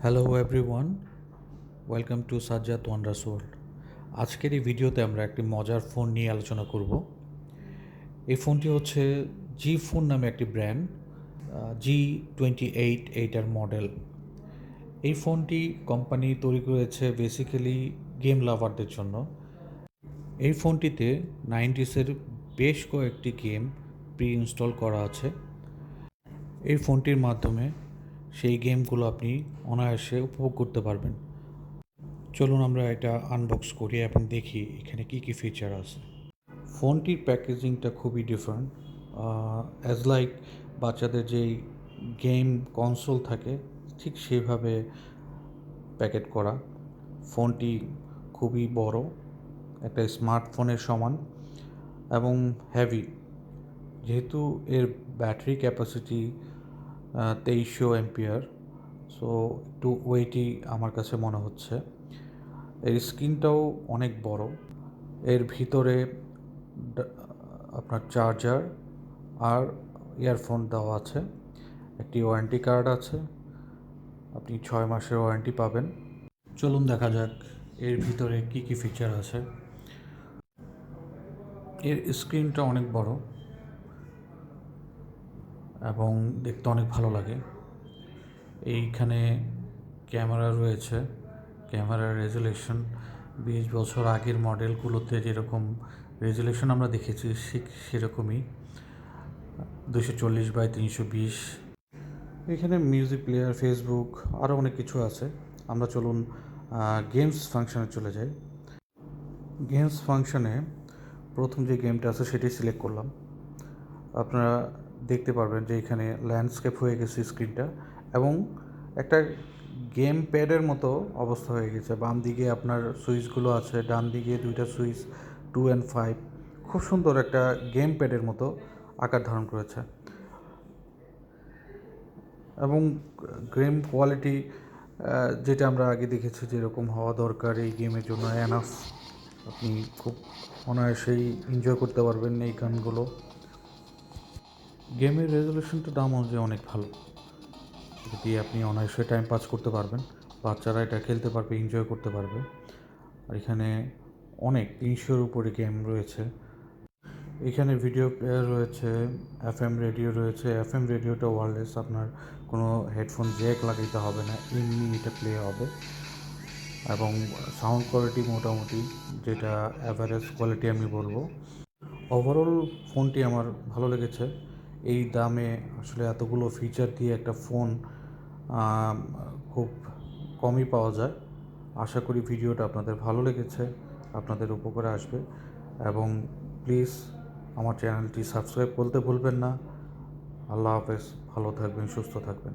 Hello everyone, welcome to Sajjad wonders world. আজকের এই ভিডিওতে আমরা একটি মজার ফোন নিয়ে আলোচনা করব। এই ফোনটি হচ্ছে ফোন নামে একটি ব্র্যান্ড, G28 মডেল। এই ফোনটি কোম্পানি তৈরি করেছে বেসিক্যালি গেম লাভারদের জন্য। এই ফোনটিতে 90s বেশ কয়েকটি গেম প্রি ইনস্টল করা আছে। এই ফোনটির মাধ্যমে সেই গেমগুলো আপনি অনায়াসে উপভোগ করতে পারবেন। চলুন আমরা এটা আনবক্স করি এবং দেখি এখানে কী কী ফিচার আছে। ফোনটির প্যাকেজিংটা খুবই ডিফারেন্ট, অ্যাজ লাইক বাচ্চাদের যেই গেম কনসোল থাকে ঠিক সেভাবে প্যাকেট করা। ফোনটি খুবই বড়, একটা স্মার্টফোনের সমান এবং হেভি। যেহেতু এর ব্যাটারি ক্যাপাসিটি 2300 এমপিয়ার, সো একটু ওয়েটই আমার কাছে মনে হচ্ছে। এর স্ক্রিনটাও অনেক বড়। এর ভিতরে আপনার চার্জার আর ইয়ারফোন দেওয়া আছে। একটি ওয়ারেন্টি কার্ড আছে, আপনি 6 মাসের ওয়ারেন্টি পাবেন। চলুন দেখা যাক এর ভিতরে কি কি ফিচার আছে। এর স্ক্রিনটা অনেক বড় এবং দেখতে অনেক ভালো লাগে। এইখানে ক্যামেরা রয়েছে, ক্যামেরার রেজুলেশন 20 বছর আগের মডেলগুলোতে যেরকম রেজুলেশন আমরা দেখেছি ঠিক সেরকমই, 240x320। এখানে মিউজিক প্লেয়ার, ফেসবুক, আরও অনেক কিছু আছে। আমরা চলুন গেমস ফাংশনে চলে যাই। গেমস ফাংশনে প্রথম যে গেমটা আছে সেটি সিলেক্ট করলাম। আপনারা দেখতে পারবেন যে এখানে ল্যান্ডস্কেপ হয়ে গেছে স্ক্রিনটা এবং একটা গেম প্যাডের মতো অবস্থা হয়ে গেছে। বাম দিকে আপনার সুইচগুলো আছে, ডান দিকে দুইটা সুইচ 2 and 5। খুব সুন্দর একটা গেম প্যাডের মতো আকার ধারণ করেছে এবং গেম কোয়ালিটি যেটা আমরা আগে দেখেছি যেরকম হওয়া দরকার এই গেমের জন্য এনাফ। আপনি খুব অনায়াসেই এনজয় করতে পারবেন এই গানগুলো। গেমের রেজলিউশনটা দাম অনুযায়ী অনেক ভালো, এটা দিয়ে আপনি অনায়াসে টাইম পাস করতে পারবেন। বাচ্চারা এটা খেলতে পারবে, এনজয় করতে পারবে। আর এখানে অনেক 300-এর উপরে গেম রয়েছে। এখানে ভিডিও প্লেয়ার রয়েছে, এফএম রেডিও রয়েছে। এফএম রেডিওটা ওয়্যারলেস, আপনার কোনো হেডফোন জ্যাক লাগাইতে হবে না, এমনি এটা প্লে হবে এবং সাউন্ড কোয়ালিটি মোটামুটি, যেটা অ্যাভারেজ কোয়ালিটি আমি বলবো। ওভারঅল ফোনটি আমার ভালো লেগেছে। এই দামে আসলে এতগুলো ফিচার দিয়ে একটা ফোন খুব কমই পাওয়া যায়। আশা করি ভিডিওটা আপনাদের ভালো লেগেছে, আপনাদের উপকারে আসবে এবং প্লিজ আমার চ্যানেলটি সাবস্ক্রাইব করতে ভুলবেন না। আল্লাহ হাফেজ, ভালো থাকবেন, সুস্থ থাকবেন।